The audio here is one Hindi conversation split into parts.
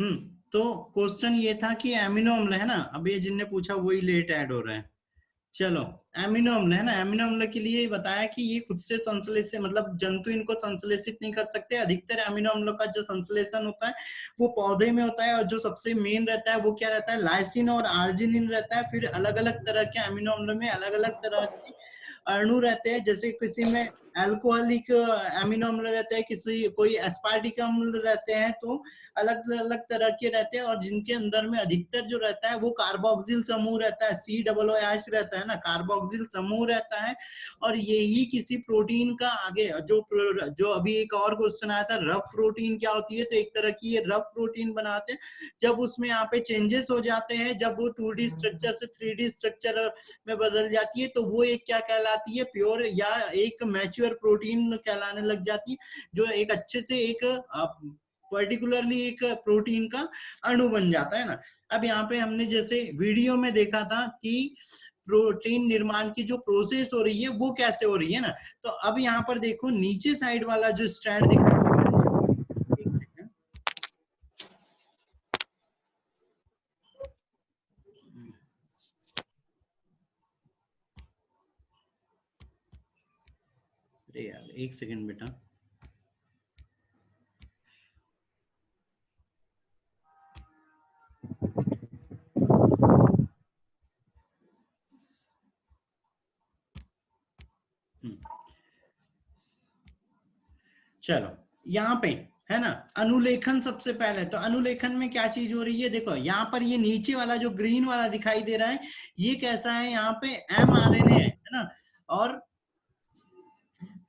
हम्म। तो क्वेश्चन ये था कि एमिनो अम्ल है ना, अब ये जिनने पूछा वही लेट ऐड हो रहे हैं। चलो, एमिनो अम्ल है ना, एमिनो अम्ल के लिए बताया कि ये खुद से संश्लेषित, मतलब जंतु इनको संश्लेषित नहीं कर सकते। अधिकतर एमिनो अम्लों का जो संश्लेषण होता है वो पौधे में होता है, और जो सबसे मेन रहता है वो क्या रहता है, लाइसिन और आर्जिनिन रहता है। फिर अलग अलग तरह के एमिनो अम्लों में अलग अलग तरह के अणु रहते हैं, जैसे किसी में अल्कोहलिक एमिनो अम्ल रहते हैं, किसी कोई एस्पार्टिक अम्ल रहते हैं, तो अलग अलग तरह के रहते हैं। और जिनके अंदर में अधिकतर जो रहता है वो कार्बोक्सिल समूह रहता है, COOH रहता है ना, कार्बोक्सिल समूह रहता है। और यही किसी प्रोटीन का आगे जो अभी एक और क्वेश्चन आया था, रफ प्रोटीन क्या होती है, तो एक तरह की ये रफ प्रोटीन बनाते हैं। जब उसमें यहाँ पे चेंजेस हो जाते हैं, जब वो 2D स्ट्रक्चर से 3D स्ट्रक्चर में बदल जाती है, तो वो एक क्या कहलाती है, प्योर या एक मैच्योर प्रोटीन कहलाने लग जाती है, जो एक अच्छे से एक पर्टिकुलरली एक प्रोटीन का अणु बन जाता है ना। अब यहाँ पे हमने जैसे वीडियो में देखा था कि प्रोटीन निर्माण की जो प्रोसेस हो रही है वो कैसे हो रही है ना, तो अब यहाँ पर देखो नीचे साइड वाला जो स्ट्रैंड दिख रहा है, अरे यार एक सेकंड बेटा। चलो, यहाँ पे है ना, अनुलेखन सबसे पहले। तो अनुलेखन में क्या चीज हो रही है, देखो यहाँ पर ये नीचे वाला जो ग्रीन वाला दिखाई दे रहा है, ये कैसा है, यहाँ पे mRNA है ना। और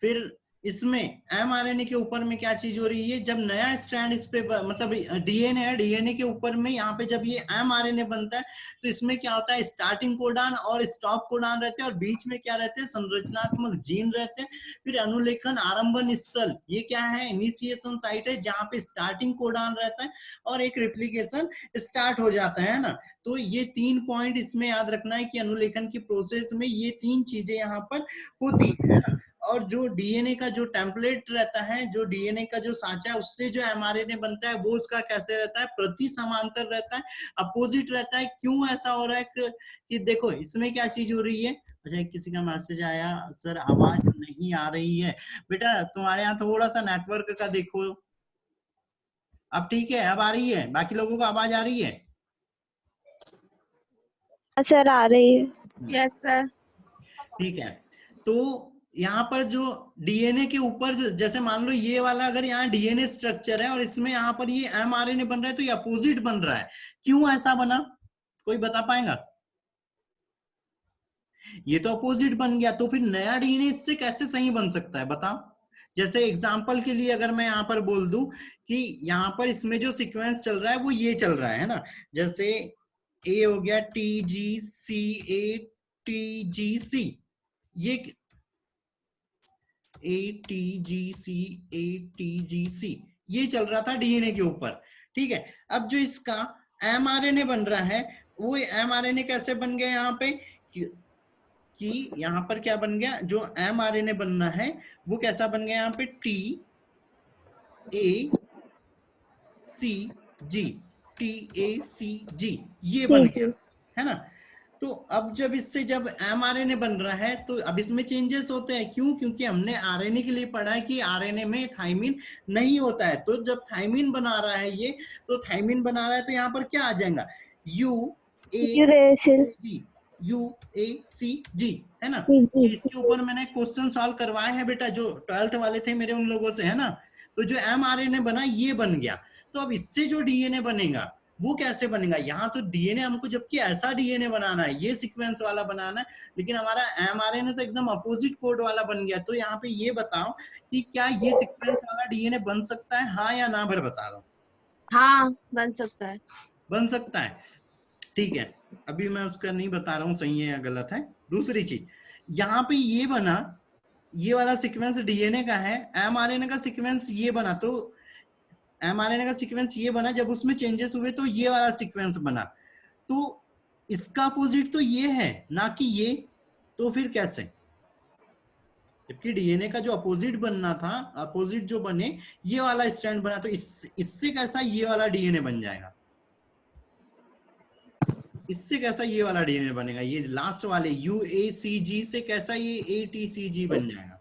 फिर इसमें mRNA के ऊपर में क्या चीज हो रही है, जब नया स्ट्रैंड इस पे मतलब डीएनए है, डीएनए के ऊपर में यहाँ पे जब ये mRNA बनता है, तो इसमें क्या होता है, स्टार्टिंग कोडान और स्टॉप कोडान रहते हैं, और बीच में क्या रहते हैं, संरचनात्मक जीन रहते हैं। फिर अनुलेखन आरंभन स्थल, ये क्या है, इनिशिएशन साइट है, जहाँ पे स्टार्टिंग कोडान रहता है और एक रिप्लीकेशन स्टार्ट हो जाता है ना। तो ये 3 पॉइंट इसमें याद रखना है कि अनुलेखन की प्रोसेस में ये 3 चीजें यहाँ पर होती है ना। और जो डीएनए का जो टेम्पलेट रहता है, जो डीएनए का जो सांचा है, उससे जो एमआरएनए बनता है वो उसका कैसे रहता है, प्रति समांतर रहता है, अपोजिट रहता है। क्यों ऐसा हो रहा है कि देखो इसमें क्या चीज हो रही है। अच्छा, किसी का मैसेज आया, सर आवाज नहीं आ रही है। बेटा तुम्हारे यहाँ थोड़ा सा नेटवर्क का देखो। अब ठीक है, अब आ रही है, बाकी लोगों को आवाज आ रही है। सर आ रही है। Yes sir. ठीक है, तो यहाँ पर जो डीएनए के ऊपर जैसे मान लो ये वाला अगर यहाँ डीएनए स्ट्रक्चर है और इसमें यहाँ पर ये एमआरएनए बन रहा है, तो ये अपोजिट बन रहा है। क्यों ऐसा बना, कोई बता पाएगा। ये तो अपोजिट बन गया, तो फिर नया डीएनए इससे कैसे सही बन सकता है बताओ। जैसे एग्जांपल के लिए अगर मैं यहाँ पर बोल दूं कि यहाँ पर इसमें जो सीक्वेंस चल रहा है वो ये चल रहा है ना, जैसे ए हो गया TGC ये ATGC ये चल रहा था डीएनए के ऊपर। ठीक है, अब जो इसका एमआरएनए बन रहा है, वो एमआरएनए कैसे बन गया यहाँ पे कि यहाँ पर क्या बन गया, जो एमआरएनए बनना है वो कैसा बन गया, यहाँ पे TACG ये बन गया है ना। तो अब जब एमआरएनए बन रहा है तो अब इसमें चेंजेस होते हैं। क्यों, क्योंकि हमने आरएनए के लिए पढ़ा है कि आरएनए में थाइमिन नहीं होता है। तो जब थाइमिन बना रहा है ये, तो थाइमिन बना रहा है तो यहाँ पर क्या आ जाएगा, UACG है ना। इसके ऊपर मैंने क्वेश्चन सॉल्व करवाए हैं बेटा, जो 12th वाले थे मेरे उन लोगों से है ना। तो जो एमआरएनए बना ये बन गया, तो अब इससे जो डीएनए बनेगा वो कैसे बनेगा। यहाँ तो डीएनए हमको जबकि ऐसा डीएनए बनाना है, ये सीक्वेंस वाला बनाना है, लेकिन हमारा एमआरएनए तो एकदम अपोजिट कोड वाला बन गया। तो यहाँ पे ये बताओ कि क्या ये सीक्वेंस वाला डीएनए बन सकता है, हाँ या ना, भर बता दो। हाँ बन सकता है। बन सकता है, ठीक है। अभी मैं उसका नहीं बता रहा हूँ सही है या गलत है। दूसरी चीज, यहाँ पे ये बना, ये वाला सीक्वेंस डीएनए का है, एमआरएनए का सीक्वेंस ये बना, तो एमआरएनए का सीक्वेंस ये बना, जब उसमें चेंजेस हुए तो ये वाला सीक्वेंस बना। तो इसका अपोजिट तो ये है ना कि ये, तो फिर कैसे। जबकि डीएनए का जो अपोजिट बनना था, अपोजिट जो बने, ये वाला स्ट्रैंड बना, तो इससे कैसा ये वाला डीएनए बन जाएगा, इससे कैसा ये वाला डीएनए बनेगा, ये लास्ट वाले यूएसीजी से कैसा ये एटीसीजी बन जाएगा।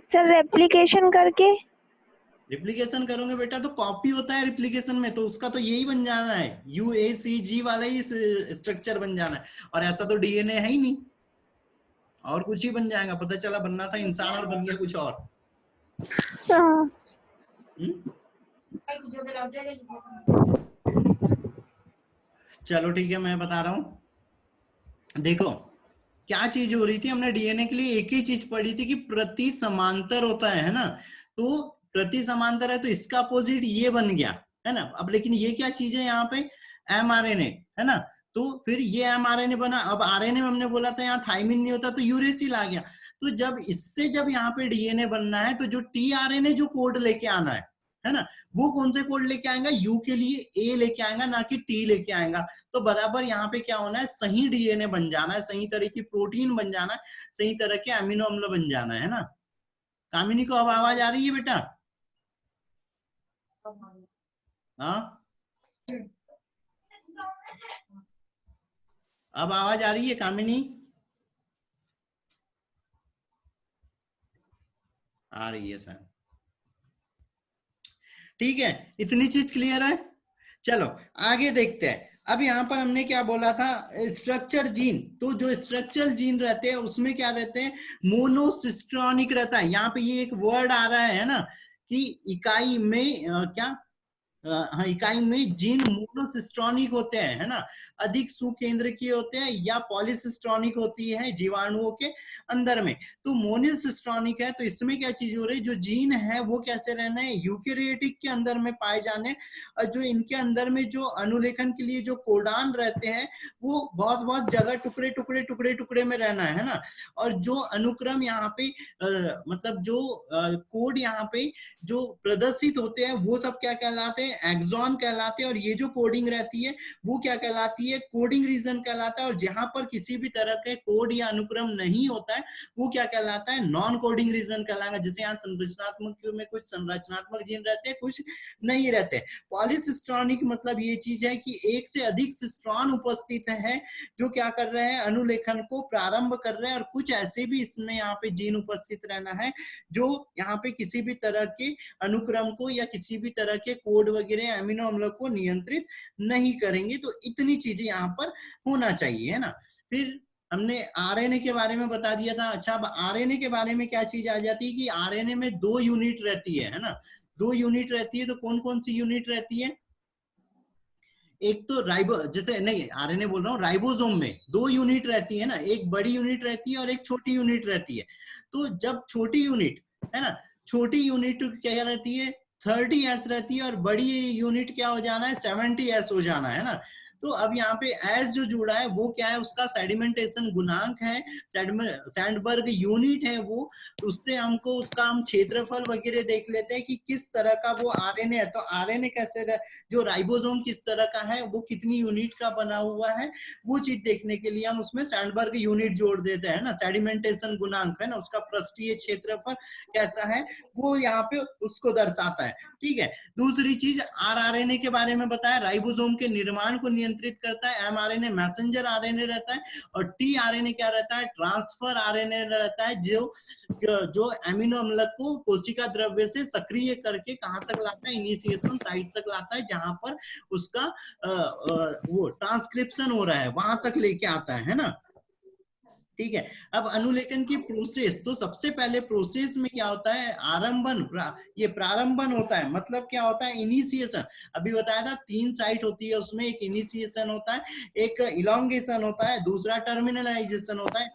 सर रेप्लिकेशन करके। रिप्लिकेशन करोगे बेटा तो कॉपी होता है रिप्लिकेशन में, तो उसका तो यही बन जाना है, यूएसीजी वाला ही स्ट्रक्चर बन जाना है, और ऐसा तो डीएनए है ही नहीं, और कुछ ही बन जाएगा। पता चला बनना था इंसान और बन गया कुछ और। हाँ। चलो ठीक है, मैं बता रहा हूं। देखो क्या चीज हो रही थी, हमने डीएनए के लिए एक ही चीज पढ़ी थी कि प्रति समांतर होता है ना, तो प्रति समांतर है तो इसका अपोजिट ये बन गया है ना। अब लेकिन ये क्या चीज है यहाँ पे, एमआरएनए है ना, तो फिर ये एमआरएनए बना। अब आरएनए में हमने बोला था यहाँ थाइमिन नहीं होता तो यूरेसिल आ गया। तो जब इससे जब यहाँ पे डीएनए बनना है तो जो टीआरएनए जो कोड लेके आना है ना, वो कौन से कोड लेके आएगा, यू के लिए ए लेके आएगा, ना कि टी लेके आएगा। तो बराबर यहाँ पे क्या होना है, सही डीएनए बन जाना है, सही तरह की प्रोटीन बन जाना है, सही तरह के अमीनो अम्ल बन जाना है ना। कामिनी को अब आवाज आ रही है बेटा? हाँ, अब आवाज आ रही है कामिनी? आ रही है सर, ठीक है, इतनी चीज क्लियर है। चलो आगे देखते हैं। अब यहाँ पर हमने क्या बोला था, स्ट्रक्चर जीन, तो जो स्ट्रक्चरल जीन रहते हैं उसमें क्या रहते हैं, मोनोसिस्ट्रॉनिक रहता है। यहाँ पे ये एक वर्ड आ रहा है ना कि इकाई में क्या, हाँ, इकाई में जीन मोनोसिस्ट्रॉनिक होते हैं है ना, अधिक सुकेंद्रकीय होते हैं, या पॉलीसिस्ट्रॉनिक होती है जीवाणुओं के अंदर में। तो मोनोसिस्ट्रॉनिक है तो इसमें क्या चीज हो रही है, जो जीन है वो कैसे रहना है, यूकेरियोटिक के अंदर में पाए जाने, और जो इनके अंदर में जो अनुलेखन के लिए जो कोडान रहते हैं वो बहुत बहुत जगह टुकड़े टुकड़े टुकड़े टुकड़े में रहना है ना। और जो अनुक्रम यहाँ पे मतलब जो कोड यहाँ पे जो प्रदर्शित होते हैं वो सब क्या कहलाते हैं, एक्सॉन कहलाते हैं। और ये जो कोडिंग रहती है वो क्या कहलाती है, कोडिंग रीजन कहलाता है। और जहां पर किसी भी तरह के कोड या अनुक्रम नहीं होता है वो क्या कहलाता है, नॉन कोडिंग रीजन कहलाएगा। जैसे यहाँ संरचनात्मक में कुछ संरचनात्मक जीन रहते हैं, कुछ नहीं रहते। पॉलीसिस्ट्रॉनिक मतलब ये चीज है कि एक से अधिक सिस्ट्रॉन उपस्थित है जो क्या कर रहे हैं, अनुलेखन को प्रारंभ कर रहे हैं। और कुछ ऐसे भी इसमें यहाँ पे जीन उपस्थित रहना है जो यहाँ पे किसी भी तरह के अनुक्रम को या किसी भी तरह के कोड वगैरह अमीनो अम्ल को नियंत्रित नहीं करेंगे। तो इतनी चीजें यहाँ पर होना चाहिए है ना। फिर हमने आरएनए के बारे में बता दिया था। अच्छा, अब आरएनए के बारे में क्या चीज आ जाती है कि आरएनए में 2 यूनिट रहती है ना, 2 यूनिट रहती है। तो कौन कौन सी यूनिट रहती है, एक तो राइबो, जैसे नहीं आरएनए बोल रहा हूँ, राइबोसोम में 2 यूनिट रहती है ना, एक बड़ी यूनिट रहती है और एक छोटी यूनिट रहती है। तो जब छोटी यूनिट है ना, छोटी यूनिट क्या रहती है, 30S रहती है, और बड़ी यूनिट क्या हो जाना है, 70S हो जाना है ना। तो अब यहाँ पे एस जो जुड़ा है वो क्या है, उसका सेडिमेंटेशन गुणांक है, सैंडबर्ग यूनिट है वो। उससे हमको उसका हम क्षेत्रफल वगैरह देख लेते हैं कि किस तरह का वो आरएनए है। तो आरएनए कैसे, जो राइबोसोम किस तरह का है, वो कितनी यूनिट का बना हुआ है, वो चीज देखने के लिए हम उसमें सैंडबर्ग यूनिट जोड़ देते हैं ना। सेडिमेंटेशन गुणांक है ना, उसका पृष्ठीय क्षेत्रफल कैसा है वो यहाँ पे उसको दर्शाता है। ठीक है, दूसरी चीज आरआरएनए के बारे में बताया, राइबोसोम के निर्माण को नियंत्रित करता है। एमआरएनए मैसेंजर आरएनए रहता है, और टीआरएनए क्या रहता है, ट्रांसफर आरएनए रहता है, जो एमिनो अम्ल को कोशिका द्रव्य से सक्रिय करके कहां तक लाता है, इनिशिएशन साइट तक लाता है, जहां पर उसका वो ट्रांसक्रिप्शन हो रहा है वहां तक लेके आता है ना। ठीक है, अब अनुलेखन की प्रोसेस, तो सबसे पहले प्रोसेस में क्या होता है, आरंभन, ये प्रारंभन होता है। मतलब क्या होता है, इनिशिएशन। अभी बताया था 3 साइट होती है उसमें, एक इनिशिएशन होता है, एक इलोंगेशन होता है, दूसरा टर्मिनलाइजेशन होता है,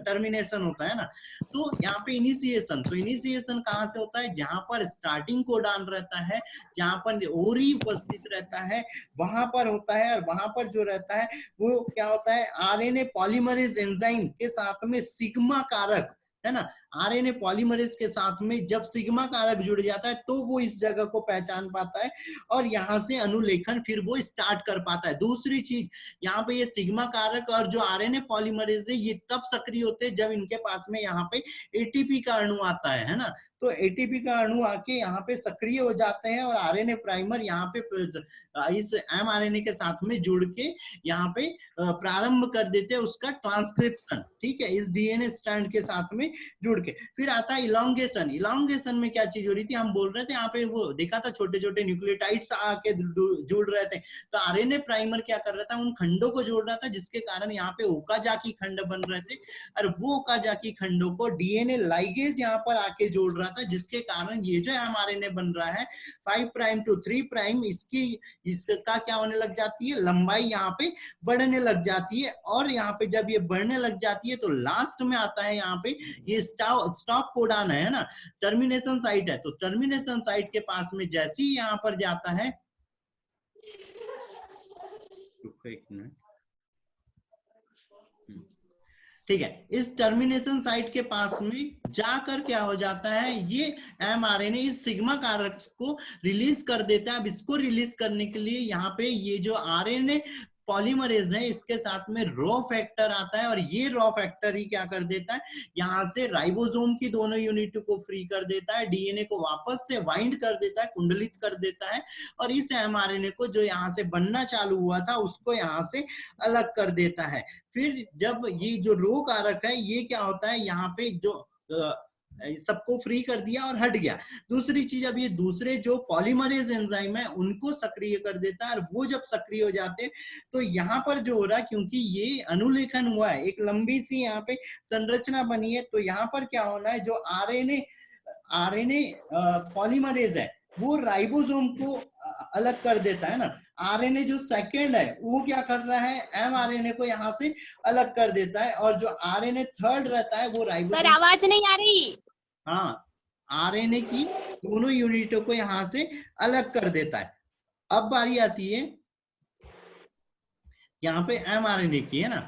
टर्मिनेशन होता है ना। तो यहाँ पे इनिशिएशन, तो इनिशिएशन कहाँ से होता है, जहां पर स्टार्टिंग कोडान रहता है, जहां पर ओरी उपस्थित रहता है वहां पर होता है। और वहां पर जो रहता है वो क्या होता है, आरएनए पॉलीमरेज एंजाइम के साथ में सिग्मा कारक है ना। आरएनए पॉलीमरेज के साथ में जब सिग्मा कारक जुड़ जाता है तो वो इस जगह को पहचान पाता है और यहाँ से अनुलेखन फिर वो स्टार्ट कर पाता है। दूसरी चीज, यहाँ पे ये सिग्मा कारक और जो आरएनए पॉलीमरेज है ये तब सक्रिय होते हैं जब इनके पास में यहाँ पे एटीपी का अणु आता है ना। तो एटीपी का अणु आके यहाँ पे सक्रिय हो जाते हैं और आरएनए प्राइमर यहाँ पे इस एमआरएनए के साथ में जुड़ के यहाँ पे प्रारंभ कर देते हैं उसका ट्रांसक्रिप्शन, ठीक है, इस डीएनए स्ट्रैंड के साथ में जुड़ के। फिर आता है इलॉन्गेशन। इलॉन्गेशन में क्या चीज हो रही थी, हम बोल रहे थे यहाँ पे वो देखा था छोटे छोटे न्यूक्लियोटाइड्स आके जुड़ रहे थे, तो आरएनए प्राइमर क्या कर रहा था, उन खंडों को जोड़ रहा था जिसके कारण यहाँ पे ओकाजाकी खंड बन रहे थे और वो ओकाजाकी खंडों को डीएनए लाइगेज यहाँ पर आके जोड़ रहा था, जिसके कारण ये जो एमआरएनए बन रहा है 5 प्राइम टू 3 प्राइम इसका क्या होने लग जाती है, लंबाई यहाँ पे बढ़ने लग जाती है। और यहाँ पे जब ये बढ़ने लग जाती है तो लास्ट में आता है यहाँ पे ये स्टॉप कोडान है ना, टर्मिनेशन साइट है। तो टर्मिनेशन साइट के पास में जैसे ही यहाँ पर जाता है, एक मिनट, ठीक है, इस टर्मिनेशन साइट के पास में जाकर क्या हो जाता है, ये एमआरएनए इस सिग्मा कारक को रिलीज कर देता है। अब इसको रिलीज करने के लिए यहाँ पे ये जो आरएनए पॉलीमरेज है इसके साथ में रॉ फैक्टर आता है और ये रॉ फैक्टर ही क्या कर देता है, यहाँ से राइबोसोम की दोनों यूनिट को फ्री कर देता है, डीएनए को वापस से वाइंड कर देता है, कुंडलित कर देता है और इस एमआरएनए को जो यहाँ से बनना चालू हुआ था उसको यहाँ से अलग कर देता है। फिर जब ये जो रो कारक है ये क्या होता है, यहाँ पे जो सबको फ्री कर दिया और हट गया। दूसरी चीज, अब ये दूसरे जो पॉलीमरेज एंजाइम है उनको सक्रिय कर देता है और वो जब सक्रिय हो जाते हैं तो यहाँ पर जो हो रहा है, क्योंकि ये अनुलेखन हुआ है, एक लंबी सी यहाँ पे संरचना बनी है, तो यहाँ पर क्या होना है, जो आरएनए पॉलीमरेज है वो राइबोसोम को अलग कर देता है ना। आरएनए जो सेकेंड है वो क्या कर रहा है, एमआरएनए को यहाँ से अलग कर देता है और जो आरएनए थर्ड रहता है वो राइबोसोम, सर आवाज नहीं आ रही। हाँ, आरएनए की दोनों यूनिटों को यहाँ से अलग कर देता है। अब बारी आती है यहाँ पे एमआरएनए की, है ना।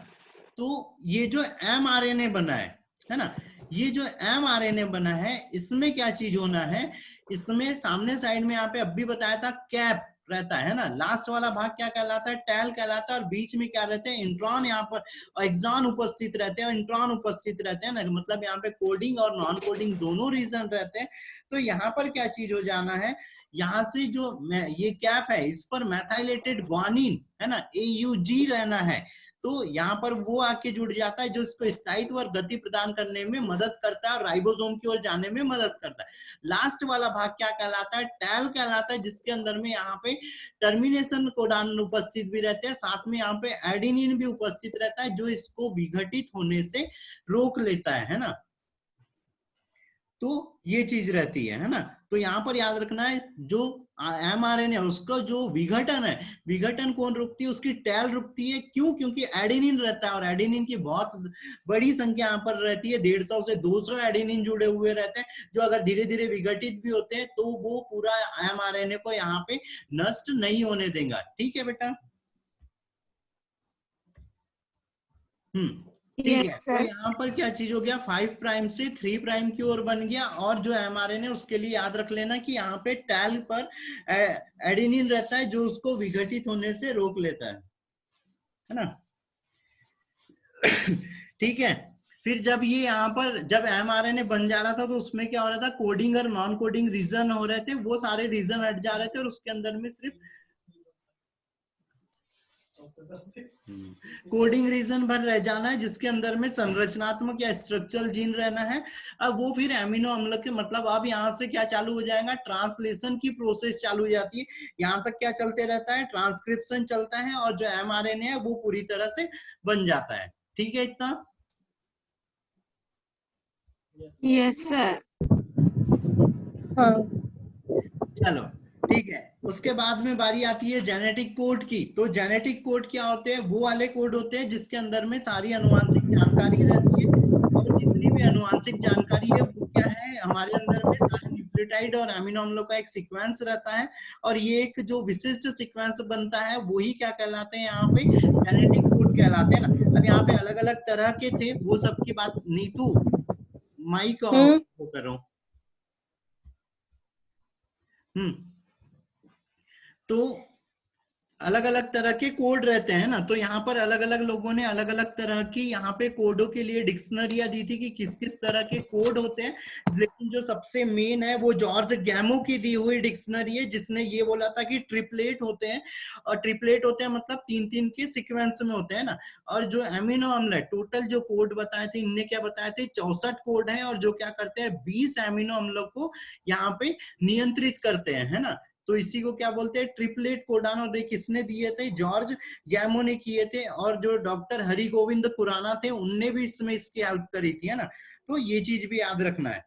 तो ये जो एमआरएनए बना है ना, ये जो एमआरएनए बना है इसमें क्या चीज होना है, इसमें सामने साइड में यहाँ पे अब भी बताया था कैप रहता है ना, लास्ट वाला भाग क्या कहलाता है, टैल कहलाता है और बीच में क्या रहते हैं, इंट्रॉन यहाँ पर एक्सॉन उपस्थित रहते हैं और इंट्रॉन उपस्थित रहते हैं ना, मतलब यहाँ पे कोडिंग और नॉन कोडिंग दोनों रीजन रहते हैं। तो यहाँ पर क्या चीज हो जाना है, यहाँ से जो ये कैप है इस पर मैथाइलेटेड ग्वानिन है ना, AUG रहना है, तो यहाँ पर वो आके जुड़ जाता है जो इसको स्थायित्व और गति प्रदान करने में मदद करता है और राइबोसोम की ओर जाने में मदद करता है। लास्ट वाला भाग क्या कहलाता है, टैल कहलाता है, जिसके अंदर में यहाँ पे टर्मिनेशन कोडान उपस्थित भी रहते हैं, साथ में यहाँ पे एडेनिन भी उपस्थित रहता है जो इसको विघटित होने से रोक लेता है ना। तो ये चीज रहती है ना। तो यहाँ पर याद रखना है जो एमआरएनए उसका जो विघटन है, विघटन कौन रुकती है, उसकी टैल रुकती है। क्यों? क्योंकि एडेनिन रहता है और एडेनिन की बहुत बड़ी संख्या यहाँ पर रहती है, 150 से 200 एडेनिन जुड़े हुए रहते हैं, जो अगर धीरे धीरे विघटित भी होते हैं तो वो पूरा एमआरएनए को यहाँ पे नष्ट नहीं होने देगा। ठीक है बेटा, ठीक है। तो यहाँ पर क्या चीज हो गया, 5 प्राइम से 3 प्राइम की ओर बन गया और जो एमआरएनए उसके लिए याद रख लेना कि यहाँ पे टैल पर एडेनिन रहता है जो उसको विघटित होने से रोक लेता है ना। ठीक है। फिर जब ये यहाँ पर जब एमआरएनए बन जा रहा था तो उसमें क्या हो रहा था, कोडिंग और नॉन कोडिंग रीजन हो रहे थे, वो सारे रीजन हट जा रहे थे और उसके अंदर में सिर्फ कोडिंग रीजन भर रह जाना है, जिसके अंदर में संरचनात्मक या स्ट्रक्चरल जीन रहना है। अब वो फिर एमिनो अम्ल के मतलब अब यहाँ से क्या चालू हो जाएगा, ट्रांसलेशन की प्रोसेस चालू हो जाती है। यहाँ तक क्या चलते रहता है, ट्रांसक्रिप्शन चलता है और जो एमआरएनए है वो पूरी तरह से बन जाता है। ठीक है इतना? Yes sir. हाँ। चलो ठीक है। उसके बाद में बारी आती है जेनेटिक कोड की। तो जेनेटिक कोड क्या होते हैं, वो वाले कोड होते हैं जिसके अंदर में सारी अनुवांशिक जानकारी रहती है और जितनी भी अनुवांशिक जानकारी है वो क्या है, हमारे अंदर में सारे न्यूक्लियोटाइड और अमीनो अम्लों का एक सीक्वेंस रहता है और ये एक जो विशिष्ट सीक्वेंस बनता है वही क्या कहलाते हैं, यहाँ पे जेनेटिक कोड कहलाते हैं ना। अब यहाँ पे अलग अलग तरह के थे, वो सबकी बात नीतू माइक हम्म। वो करो। तो अलग अलग तरह के कोड रहते हैं ना, तो यहाँ पर अलग अलग लोगों ने अलग अलग तरह की यहाँ पे कोडों के लिए डिक्शनरियां दी थी कि किस किस तरह के कोड होते हैं। लेकिन जो सबसे मेन है वो जॉर्ज गैमो की दी हुई डिक्शनरी है, जिसने ये बोला था कि ट्रिपलेट होते हैं, और ट्रिपलेट होते हैं मतलब 3-3 के सीक्वेंस में होते हैं ना। और जो एमिनो अम्ल टोटल जो कोड बताए थे, इनने क्या बताए थे, 64 कोड है, और जो क्या करते हैं 20 एमिनो अम्लों को यहाँ पे नियंत्रित करते हैं, है ना। तो इसी को क्या बोलते हैं, ट्रिपलेट कोडान। और किसने दिए थे, जॉर्ज गैमो ने किए थे, और जो डॉक्टर हरि गोविंद खुराना थे उनने भी इसमें इसकी हेल्प करी थी, है ना। तो ये चीज भी याद रखना है,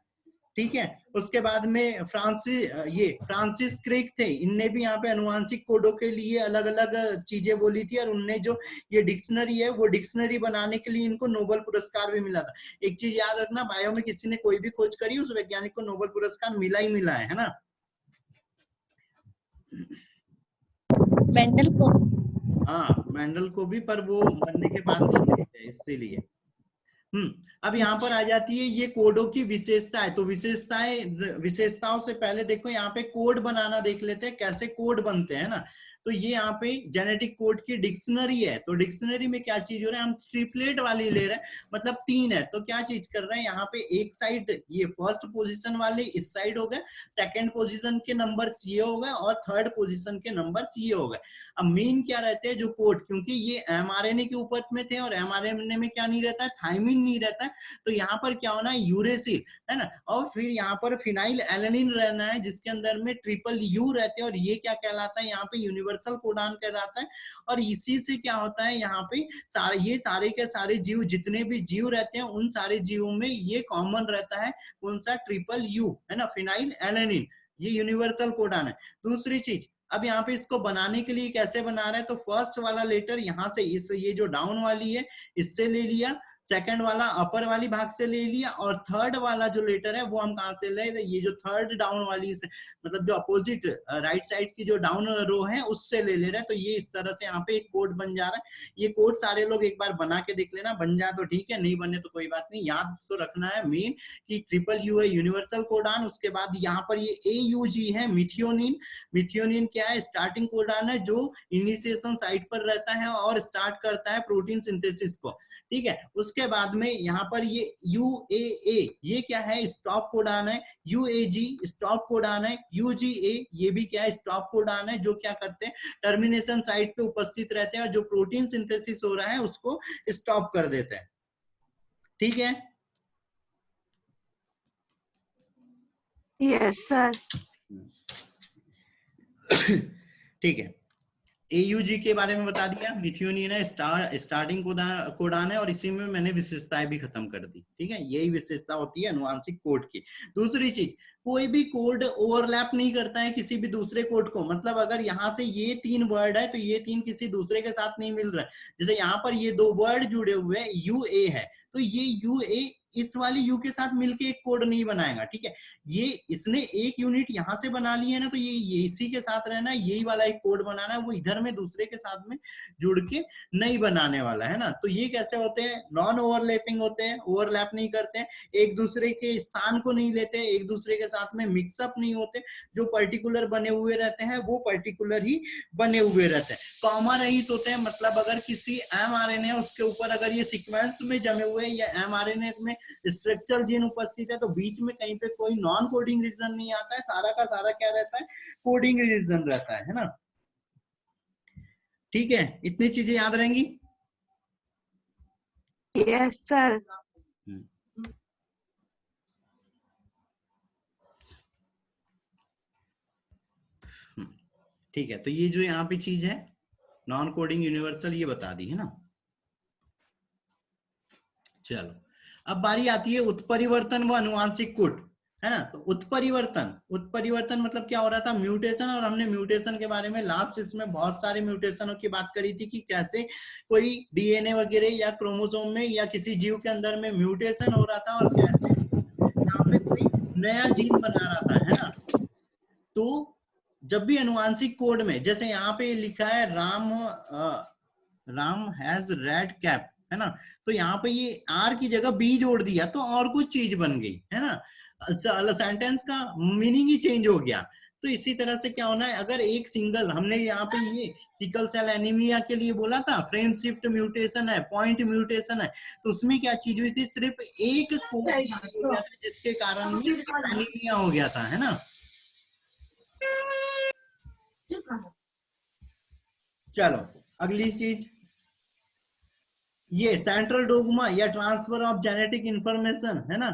ठीक है। उसके बाद में फ्रांसिस क्रिक थे, इनने भी यहाँ पे अनुवांशिक कोडों के लिए अलग अलग चीजें बोली थी, और उनने जो ये डिक्शनरी है वो डिक्शनरी बनाने के लिए इनको नोबेल पुरस्कार भी मिला था। एक चीज याद रखना, बायो में किसी ने कोई भी खोज करी उस वैज्ञानिक को नोबेल पुरस्कार मिला ही मिला है ना। मेंडल को। हाँ, मेंडल को भी, पर वो मरने के बाद नहीं मिले इसीलिए। अब यहाँ पर आ जाती है ये कोडों की विशेषताएं। तो विशेषताओं से पहले देखो यहाँ पे कोड बनाना देख लेते हैं, कैसे कोड बनते हैं ना। तो ये यहाँ पे जेनेटिक कोड की डिक्शनरी है। तो डिक्शनरी में क्या चीज हो रहा है, हम ट्रिपलेट वाली ले रहे हैं, मतलब 3 है। तो क्या चीज कर रहे हैं, यहाँ पे एक साइड ये फर्स्ट पोजीशन वाले इस साइड हो गए, सेकंड पोजीशन के नंबर ये हो गए, और थर्ड पोजीशन के नंबर ये हो गए। अब मेन क्या रहते हैं जो कोड, क्योंकि ये एमआरएनए के ऊपर में थे, और एमआरएनए में क्या नहीं रहता है, थाइमिन नहीं रहता है। तो यहाँ पर क्या होना है, यूरेसिल, है ना। और फिर यहाँ पर फिनाइल एलेनिन रहना है, जिसके अंदर में ट्रिपल यू रहते हैं, और ये क्या कहलाता है, यहाँ पे यूनिवर्सल कोडान कहलाता है। और इसी से क्या होता है, यहाँ पे ये सारे के सारे जीव, जितने भी जीव रहते हैं उन सारे जीवों में ये कॉमन रहता है, कौन सा, ट्रिपल यू, है ना, फिनाइल एलेनिन, ये यूनिवर्सल कोडान है। दूसरी चीज, अब यहाँ पे इसको बनाने के लिए कैसे बना रहे हैं, तो फर्स्ट वाला लेटर यहाँ से ये जो डाउन वाली है इससे ले लिया, सेकंड वाला अपर वाली भाग से ले लिया, और थर्ड वाला जो लेटर है वो हम कहाँ से ले रहे, ये जो थर्ड डाउन वाली से, मतलब जो अपोजिट राइट साइड की जो डाउन रो है उससे ले रहे हैं। तो ये इस तरह से यहाँ पे एक कोड बन जा रहा है। ये कोड सारे लोग एक बार बना के देख लेना, बन जाए तो ठीक है, नहीं बने तो कोई बात नहीं। याद तो रखना है मेन कि ट्रिपल यू है यूनिवर्सल कोडान, उसके बाद यहाँ पर ये AUG है मिथियोनिन। मिथियोनिन क्या है, स्टार्टिंग कोडान है, जो इनिशिएशन साइट पर रहता है और स्टार्ट करता है प्रोटीन सिंथेसिस को, ठीक है। उसके बाद में यहाँ पर ये UAA, ये क्या है, स्टॉप कोडान है। UAG स्टॉप कोडान है। UGA ये भी क्या है, स्टॉप कोडान है, जो क्या करते हैं, टर्मिनेशन साइट पे उपस्थित रहते हैं, और जो प्रोटीन सिंथेसिस हो रहा है उसको स्टॉप कर देते हैं, ठीक है। Yes, sir. ठीक है, AUG के बारे में बता दिया, मिथियोनिन है, स्टार्टिंग कोडान है, और इसी में मैंने विशेषताएं भी खत्म कर दी, ठीक है। यही विशेषता होती है अनुवांशिक कोड की। दूसरी चीज, कोई भी कोड ओवरलैप नहीं करता है किसी भी दूसरे कोड को, मतलब अगर यहाँ से ये 3 वर्ड है तो ये 3 किसी दूसरे के साथ नहीं मिल रहा है। जैसे यहाँ पर ये 2 वर्ड जुड़े हुए हैं, UA है, तो ये UA इस वाली यू के साथ मिलके एक कोड नहीं बनाएगा, ठीक है। ये इसने एक यूनिट यहाँ से बना ली है ना, तो ये इसी के साथ रहना है, यही वाला एक कोड बनाना है, वो इधर में दूसरे के साथ में जुड़ के नहीं बनाने वाला है ना। तो ये कैसे होते हैं, नॉन ओवरलैपिंग होते हैं, ओवरलैप नहीं करते हैं, एक दूसरे के स्थान को नहीं लेते, एक दूसरे के साथ में मिक्सअप नहीं होते, जो पर्टिकुलर बने हुए रहते हैं वो पर्टिकुलर ही बने हुए रहते हैं, कॉमा रहित होते हैं। मतलब अगर किसी mRNA उसके ऊपर अगर ये सीक्वेंस में जमे हुए या mRNA में स्ट्रक्चर जीन उपस्थित है, तो बीच में कहीं पे कोई नॉन कोडिंग रीजन नहीं आता है, सारा का सारा क्या रहता है, कोडिंग रीजन रहता है ना। ठीक है, इतनी चीजें याद रहेंगी। Yes, sir. ठीक है, तो ये जो यहाँ पे चीज है नॉन कोडिंग यूनिवर्सल, ये बता दी है ना। चलो, अब बारी आती है उत्परिवर्तन व अनुवांशिक कोड, है ना। तो उत्परिवर्तन मतलब क्या हो रहा था, म्यूटेशन। और हमने म्यूटेशन के बारे में लास्ट इसमें बहुत सारे म्यूटेशनों की बात करी थी कि कैसे कोई DNA वगैरह या क्रोमोसोम में या किसी जीव के अंदर में म्यूटेशन हो रहा था, और कैसे यहाँ पे कोई नया जीन बना रहा था, है ना। तो जब भी अनुवांशिक कोड में, जैसे यहाँ पे लिखा है राम हैज रेड कैप, है ना, तो यहाँ पे ये आर की जगह बी जोड़ दिया तो और कुछ चीज बन गई, है ना, सेंटेंस का मीनिंग ही चेंज हो गया। तो इसी तरह से क्या होना है, अगर एक सिंगल हमने यहाँ पे ये सिकल सेल एनीमिया के लिए बोला था फ्रेम शिफ्ट म्यूटेशन है, पॉइंट म्यूटेशन है, तो उसमें क्या चीज हुई थी, सिर्फ एक कोड हो गया था जिसके कारण में एनीमिया हो गया था, है ना। चलो अगली चीज, ये सेंट्रल डोगमा या ट्रांसफर ऑफ जेनेटिक इंफॉर्मेशन, है ना,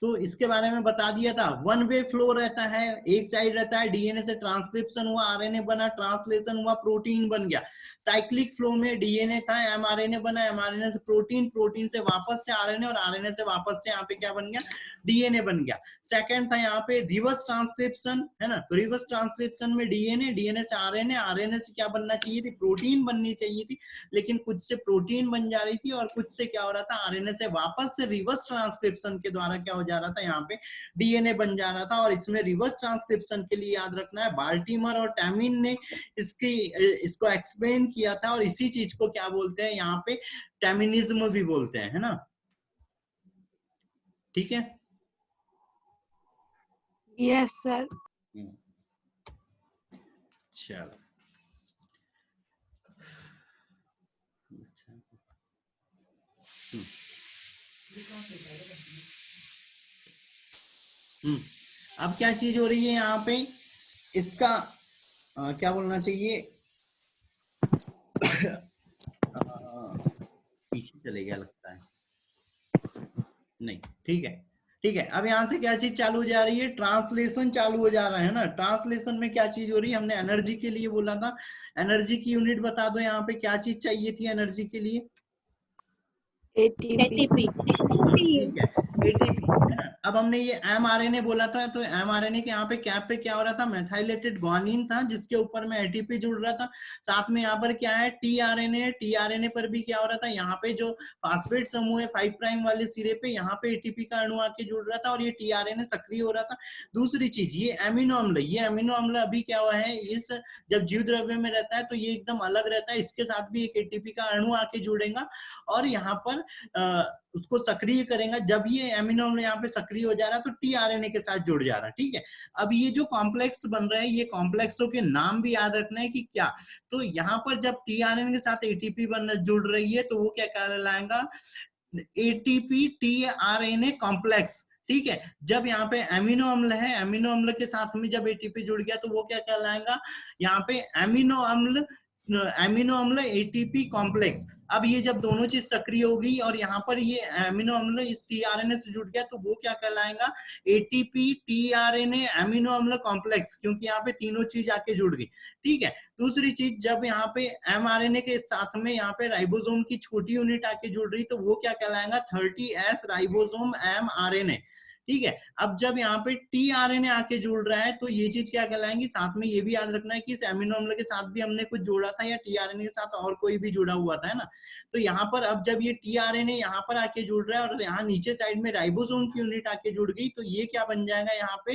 तो इसके बारे में बता दिया था। वन वे फ्लो रहता है, एक साइड रहता है, डीएनए से ट्रांसक्रिप्शन हुआ, आरएनए बना, ट्रांसलेशन हुआ, प्रोटीन बन गया। साइक्लिक फ्लो में डीएनए था, एमआरएनए बना, एमआरएनए से प्रोटीन, प्रोटीन से वापस से आरएनए, और आरएनए से वापस से यहाँ पे क्या बन गया, डीएनए बन गया। सेकंड था यहाँ पे रिवर्स ट्रांसक्रिप्शन, है ना, तो रिवर्स ट्रांसक्रिप्शन में डीएनए, डीएनए से आरएनए, आरएनए से क्या बनना चाहिए थी, प्रोटीन बननी चाहिए थी, लेकिन कुछ से प्रोटीन बन जा रही थी और कुछ से क्या हो रहा था, आरएनए से वापस से रिवर्स ट्रांसक्रिप्शन के द्वारा क्या हो जा रहा था, यहाँ पे डीएनए बन जा रहा था। और इसमें रिवर्स ट्रांसक्रिप्शन के लिए याद रखना है, बाल्टीमर और टैमिन ने इसको एक्सप्लेन किया था, और इसी चीज को क्या बोलते हैं यहाँ पे, टैमिनिज्म भी बोलते हैं, है ना, ठीक है। Yes, sir. चलो अब क्या चीज हो रही है यहाँ पे, इसका क्या बोलना चाहिए, पीछे चले गया लगता है, नहीं, ठीक है, ठीक है। अब यहाँ से क्या चीज चालू हो जा रही है, ट्रांसलेशन चालू हो जा रहा है ना। ट्रांसलेशन में क्या चीज हो रही है, हमने एनर्जी के लिए बोला था, एनर्जी की यूनिट बता दो यहाँ पे, क्या चीज चाहिए थी एनर्जी के लिए, ATP. ठीक है, एटीपी, है ना। अब हमने ये एमआरएनए बोला था, तो एमआरएनए के यहाँ पे कैप पे क्या हो रहा था, मेथाइलेटेड ग्वानिन था, जिसके ऊपर में एटीपी जुड़ रहा था। साथ में यहाँ पर क्या है, टीआरएनए, टीआरएनए पर भी क्या हो रहा था, यहाँ पे जो फास्फेट समूह है 5 प्राइम वाले सिरे पे, यहाँ पे एटीपी का अणु आके जुड़ रहा था और ये टीआरएनए सक्रिय हो रहा था। दूसरी चीज, ये एमिनो अम्ल, ये एमिनो अम्ल अभी क्या हुआ है, इस जब जीव द्रव्य में रहता है तो ये एकदम अलग रहता है, इसके साथ भी एक एटीपी का अणु आके जुड़ेगा और यहाँ पर उसको सक्रिय करेगा। जब ये एमिनो अम्ल यहाँ पे सक्रिय हो जा रहा है तो टीआरएनए के साथ जुड़ जा रहा है, ठीक है। अब ये जो कॉम्प्लेक्स बन रहा है, ये कॉम्प्लेक्सों के नाम भी याद रखना है कि क्या, तो यहाँ पर जब टीआरएनए के साथ एटीपी बनना जुड़ रही है तो वो क्या कहलाएगा, एटीपी टीआरएनए कॉम्प्लेक्स, ठीक है। जब यहाँ पे एमिनो अम्ल है, एमिनो अम्ल के साथ में जब एटीपी जुड़ गया तो वो क्या कहलाएगा, यहाँ पे एमिनो अम्ल एटीपी कॉम्प्लेक्स। अब ये जब दोनों चीज सक्रिय हो गई और यहाँ पर ये एमिनो अम्ल इस टीआरएनए से जुड़ गया तो वो क्या कहलाएगा, एटीपी टीआरएनए एमिनो अम्ल कॉम्प्लेक्स, क्योंकि यहाँ पे तीनों चीज आके जुड़ गई, ठीक है। दूसरी चीज, जब यहाँ पे एमआरएनए के साथ में यहाँ पे राइबोसोम की छोटी यूनिट आके जुड़ रही तो वो क्या कहलाएगा, 30S राइबोसोम एमआरएनए, ठीक है। अब जब यहाँ पे टीआरएनए आके जुड़ रहा है तो ये चीज क्या कहलाएंगी, साथ में ये भी याद रखना है कि इस एमिनो अम्ल के साथ भी हमने कुछ जोड़ा था या टीआरएनए के साथ और कोई भी जुड़ा हुआ था, है ना। तो यहाँ पर अब जब ये टीआरएनए यहाँ पर आके जुड़ रहा है और यहाँ नीचे साइड में राइबोसोम की यूनिट आके जुड़ गई तो ये क्या बन जाएगा, यहाँ पे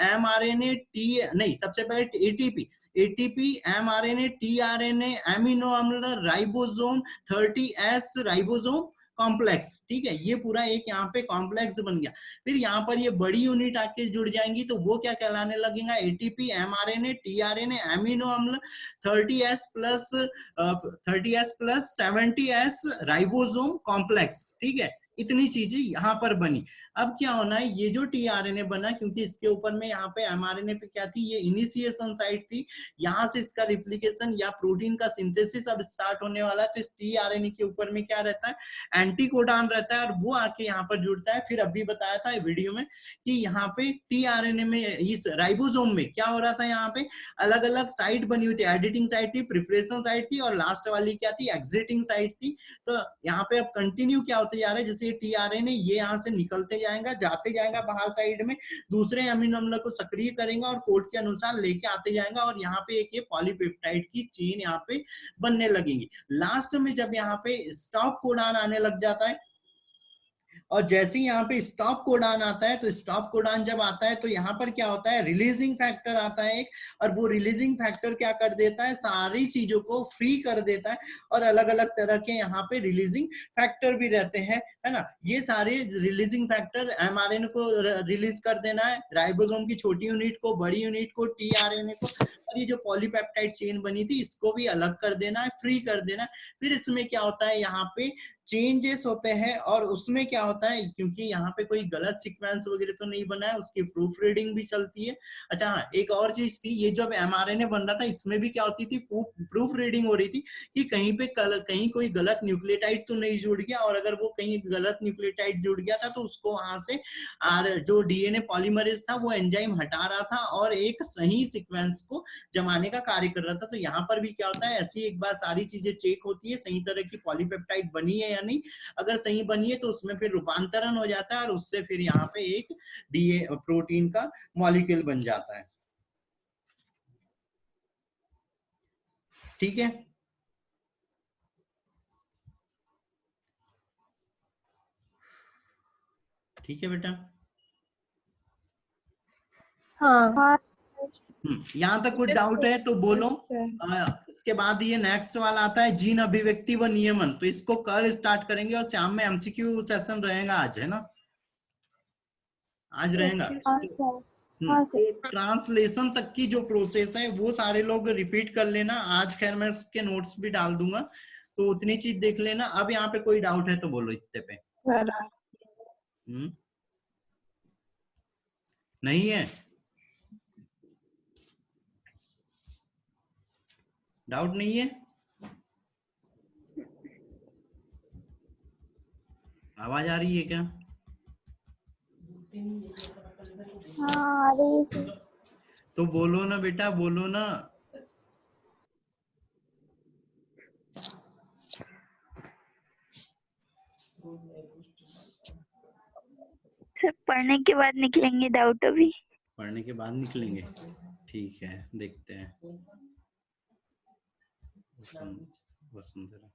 एमआरएनए टी, नहीं, सबसे पहले ATP, ATP mRNA tRNA amino अम्ल राइबोसोम 30S राइबोसोम कॉम्प्लेक्स, ठीक है। ये पूरा एक यहाँ पे कॉम्प्लेक्स बन गया। फिर यहाँ पर ये बड़ी यूनिट आके जुड़ जाएंगी तो वो क्या कहलाने लगेगा, एटीपी एमआरएनए टीआरएनए एमिनो अम्ल 30S plus 70S ribosome complex, ठीक है। इतनी चीजें यहाँ पर बनी। अब क्या होना है, ये जो टीआरएनए बना, क्योंकि इसके ऊपर में यहाँ पे एमआरएनए पे क्या थी, ये इनिशिएशन साइट थी, यहाँ से इसका रिप्लिकेशन या प्रोटीन का सिंथेसिस अब स्टार्ट होने वाला है। तो इस टीआरएनए के ऊपर में क्या रहता है, एंटीकोडॉन रहता है और वो आके यहाँ पर जुड़ता है। फिर अभी बताया था वीडियो में कि यहाँ पे टीआरएनए में, इस राइबोसोम में क्या हो रहा था, यहाँ पे अलग अलग साइट बनी हुई थी, एडिटिंग साइट थी, प्रिपरेशन साइट थी और लास्ट वाली क्या थी, एग्जिटिंग साइट थी। तो यहाँ पे अब कंटिन्यू क्या होते जा रहा है, जैसे टीआरएनए ये यहाँ से निकलते जाएगा, जाते जाएगा बाहर साइड में, दूसरे अमीनो अम्ल को सक्रिय करेंगे और कोड के अनुसार लेके आते जाएगा और यहाँ पे एक ये पॉलीपेप्टाइड की चेन यहाँ पे बनने लगेंगी। लास्ट में जब यहाँ पे स्टॉप कोडॉन आने लग जाता है और जैसे ही यहाँ पे स्टॉप कोडान आता है, तो स्टॉप कोडान जब आता है तो यहाँ पर क्या होता है, रिलीजिंग फैक्टर आता है एक, और वो रिलीजिंग फैक्टर क्या कर देता है, सारी चीजों को फ्री कर देता है। और अलग अलग तरह के यहाँ पे रिलीजिंग फैक्टर भी रहते हैं, है ना। ये सारे रिलीजिंग फैक्टर एमआरएनए को रिलीज कर देना है, राइबोसोम की छोटी यूनिट को, बड़ी यूनिट को, टीआरएनए को, और ये जो पॉलीपेप्टाइड चेन बनी थी इसको भी अलग कर देना है, फ्री कर देना है। फिर इसमें क्या होता है, यहाँ पे चेंजेस होते हैं, और उसमें क्या होता है, क्योंकि यहाँ पे कोई गलत सीक्वेंस वगैरह तो नहीं बना है, उसकी प्रूफ रीडिंग भी चलती है। अच्छा हाँ, एक और चीज थी, ये जब एमआरएनए बन रहा था इसमें भी क्या होती थी, प्रूफ रीडिंग हो रही थी कि कहीं पे कहीं कोई गलत न्यूक्लियोटाइड तो नहीं जुड़ गया, और अगर वो कहीं गलत न्यूक्लियोटाइड जुड़ गया था तो उसको वहां से जो डीएनए पॉलीमरेज था वो एंजाइम हटा रहा था और एक सही सीक्वेंस को जमाने का कार्य कर रहा था। तो यहाँ पर भी क्या होता है, ऐसी एक बार सारी चीजें चेक होती है, सही तरह की पॉलीपेप्टाइड बनी है या नहीं। अगर सही बनी है तो उसमें फिर रूपांतरण हो जाता है, और उससे फिर यहाँ पे एक डीए प्रोटीन का मॉलिक्यूल बन जाता है। ठीक है, ठीक है बेटा। हाँ यहाँ तक कुछ डाउट है तो बोलो। इसके बाद ये नेक्स्ट वाला आता है जीन अभिव्यक्ति व नियमन, तो इसको कल स्टार्ट करेंगे, और शाम में एमसीक्यू सेशन रहेगा आज, है ना, आज रहेगा। तो ट्रांसलेशन तक की जो प्रोसेस है वो सारे लोग रिपीट कर लेना, आज खैर मैं उसके नोट्स भी डाल दूंगा, तो उतनी चीज देख लेना। अब यहाँ पे कोई डाउट है तो बोलो इतने पे। नहीं है, डाउट नहीं है, आवाज आ रही है क्या? हाँ आ रही है। तो बोलो ना बेटा, बोलो ना। सर पढ़ने के बाद निकलेंगे डाउट अभी। पढ़ने के बाद निकलेंगे, ठीक है, देखते हैं। वसुंधरा